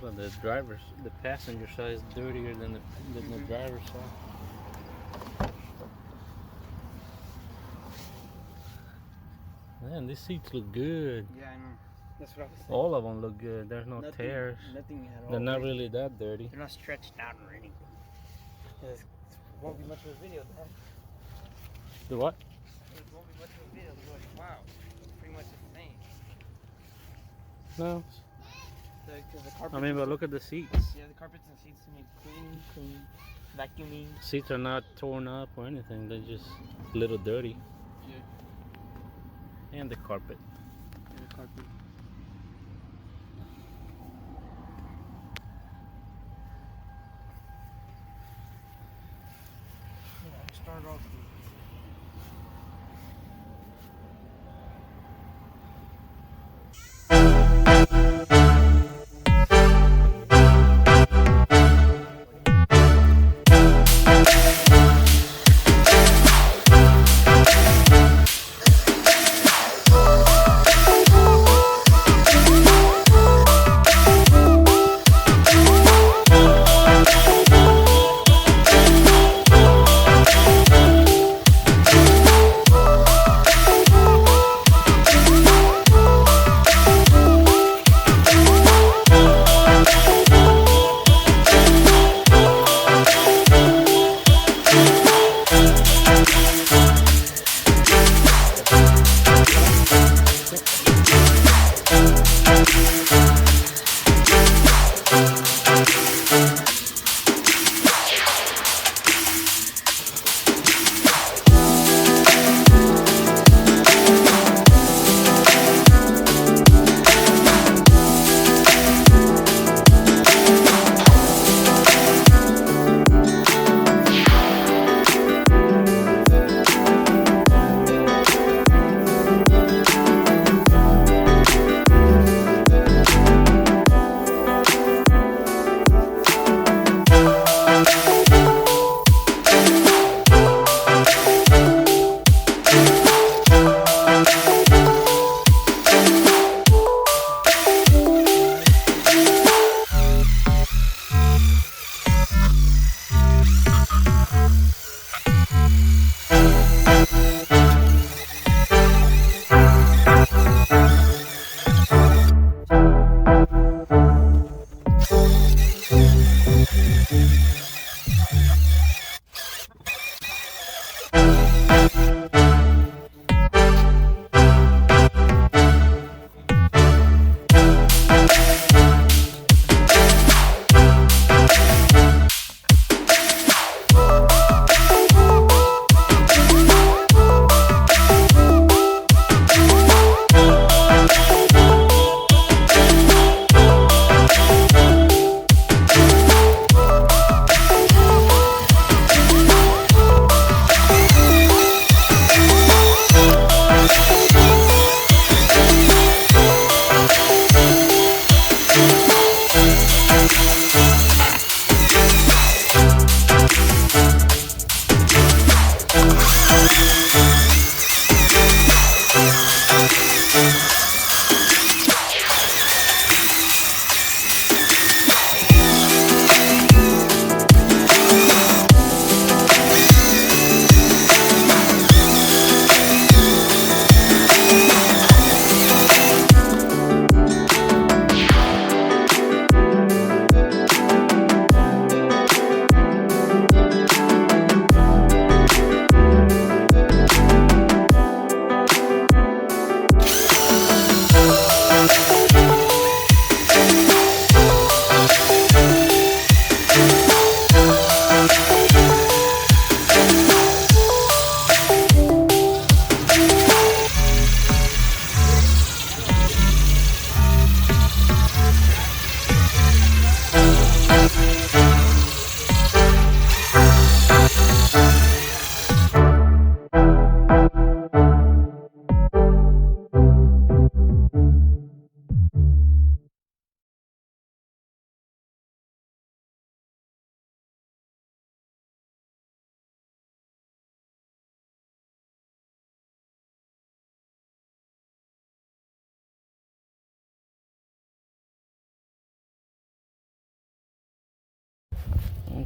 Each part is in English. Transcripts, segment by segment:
Well, the passenger side is dirtier than the driver's side. Man, these seats look good. Yeah, I know. That's what I was saying. All of them look good. There's no tears. Nothing at all. They're not really that dirty. They're not stretched out or anything. It won't be much of a video, Dad. The what? It won't be much of a video. They're like, wow, it's pretty much the same. No. The carpet. I mean, but look at the seats. Yeah, the carpets and seats need cleaning, vacuuming. Seats are not torn up or anything. They're just a little dirty. Yeah. And the carpet. And the carpet. Yeah, start off.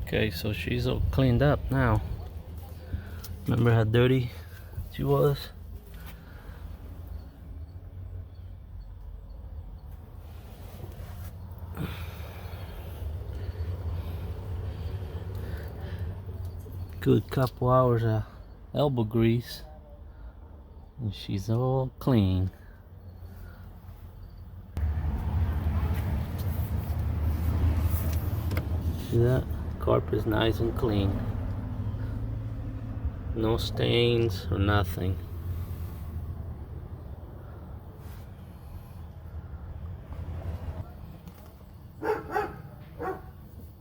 Okay, so she's all cleaned up now. Remember how dirty she was? Good couple hours of elbow grease and she's all clean. See that? Carpet's nice and clean. No stains or nothing.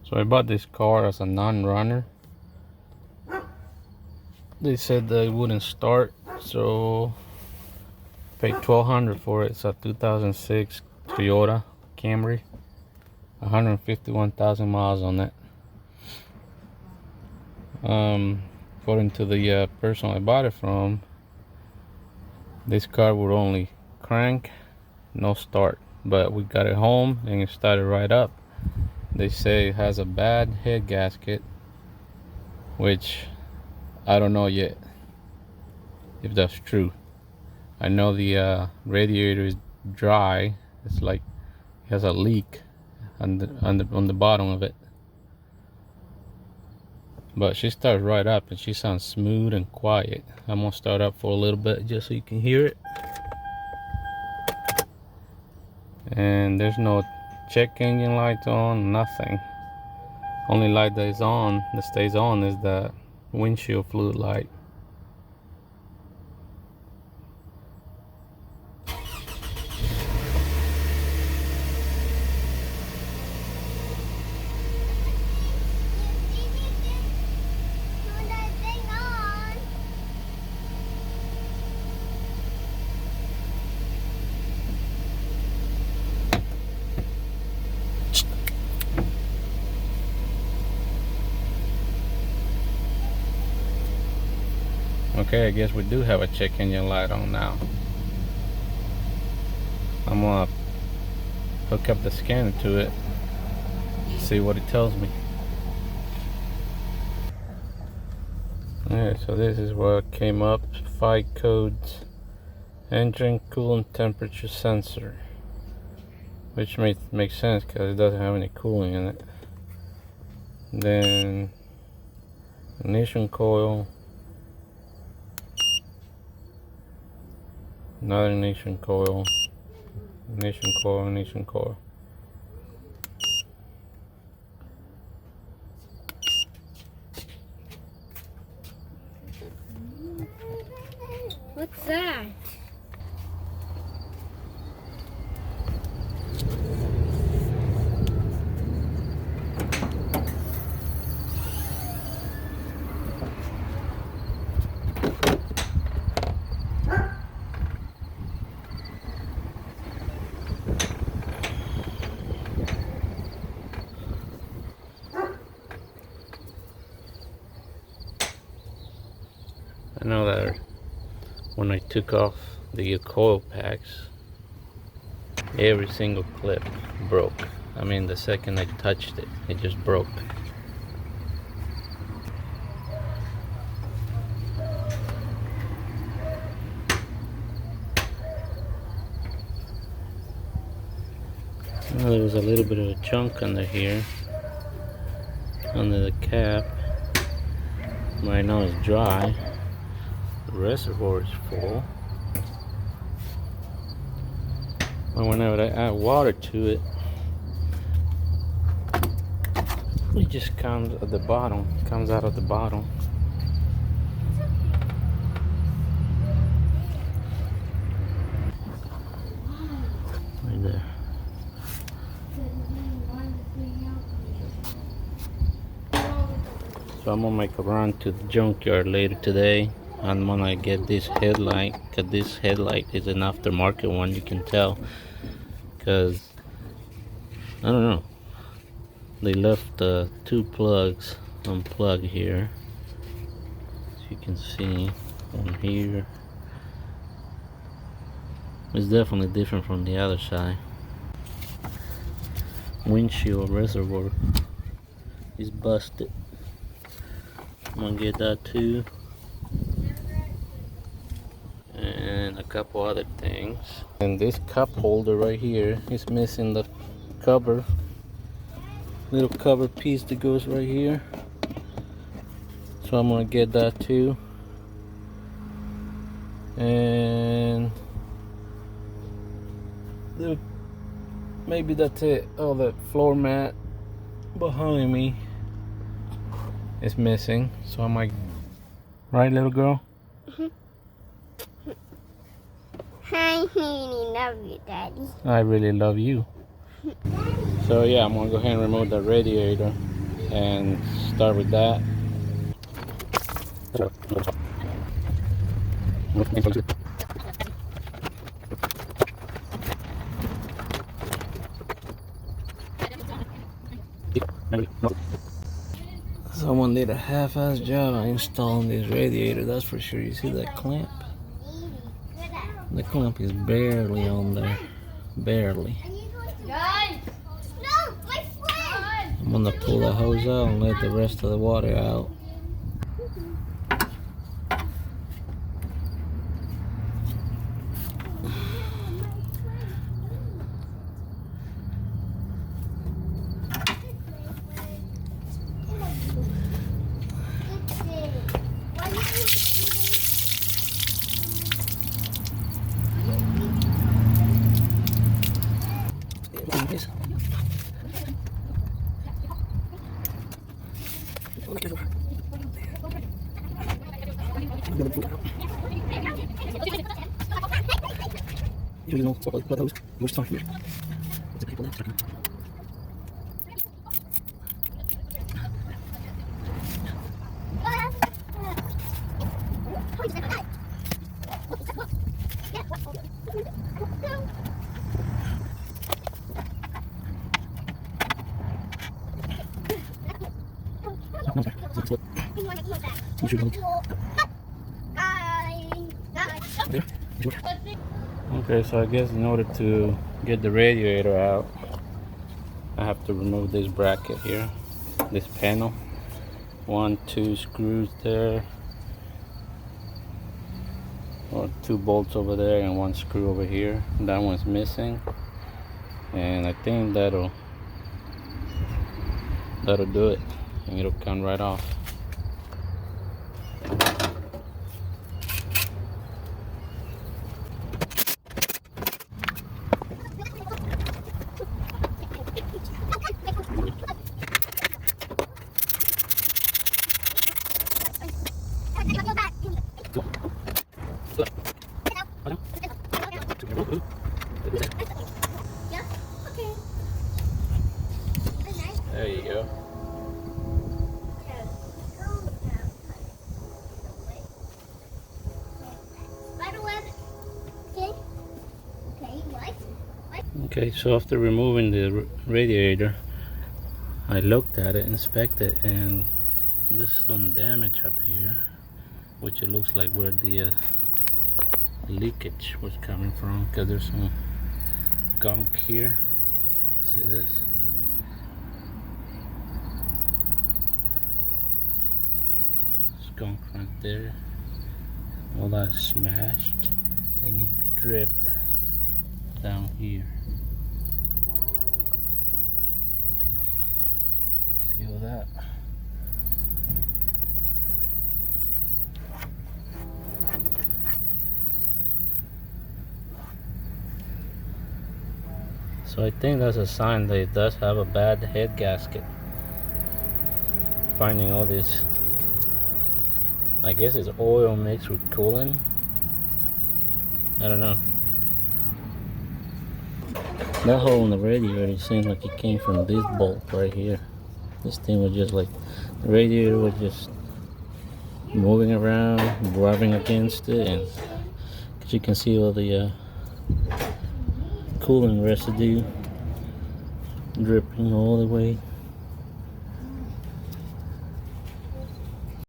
So I bought this car as a non-runner. They said that it wouldn't start, so I paid $1,200 for it. It's a 2006 Toyota Camry. 151,000 miles on it. According to the person I bought it from, this car would only crank, no start. But we got it home and it started right up. They say it has a bad head gasket, which I don't know yet if that's true. I know the radiator is dry. It's like it has a leak on the bottom of it. But she starts right up and she sounds smooth and quiet. I'm gonna start up for a little bit just so you can hear it. And there's no check engine light on, nothing. Only light that is on, that stays on, is the windshield fluid light. Okay, I guess we do have a check engine light on now. I'm gonna hook up the scanner to it, see what it tells me. Alright, so this is what came up. 5 codes. Engine coolant temperature sensor, which makes sense because it doesn't have any cooling in it. Then ignition coil, another ignition coil, ignition coil, ignition coil. What's that? I know that when I took off the coil packs, every single clip broke. I mean, the second I touched it, it just broke. Well, there was a little bit of a chunk under here, under the cap. Right now it's dry. The reservoir is full. And whenever I add water to it, it just comes at the bottom, comes out of the bottom. Right there. So I'm gonna make a run to the junkyard later today. I'm gonna get this headlight, because this headlight is an aftermarket one, you can tell. Because, I don't know, they left 2 plugs unplugged here. As you can see on here. It's definitely different from the other side. Windshield reservoir is busted. I'm gonna get that too. And a couple other things. And this cup holder right here is missing the cover. Little cover piece that goes right here. So I'm gonna get that too. And maybe that's it. Oh, the floor mat behind me is missing. So I might, right, little girl? I really love you, Daddy. I really love you. So yeah, I'm gonna go ahead and remove the radiator and start with that. Someone did a half-ass job installing this radiator, that's for sure. You see that clamp? The clamp is barely on there. Barely. Guys! No, my friend! I'm gonna pull the hose out and let the rest of the water out. Okay, so I guess in order to get the radiator out, I have to remove this bracket here, this panel. 1, 2 screws there, or 2 bolts over there and 1 screw over here. That one's missing, and I think that'll do it, and it'll come right off. There you go. Okay, so after removing the radiator, I looked at it, inspected, and there's some damage up here, which it looks like where the leakage was coming from, because there's some gunk here. See this? Gunk right there. All that smashed, and it dripped down here. See all that? So I think that's a sign that it does have a bad head gasket. Finding all this, I guess it's oil mixed with coolant. I don't know. That hole in the radiator seems like it came from this bolt right here. This thing was just like, the radiator was just moving around, rubbing against it, and as you can see all the coolant residue dripping all the way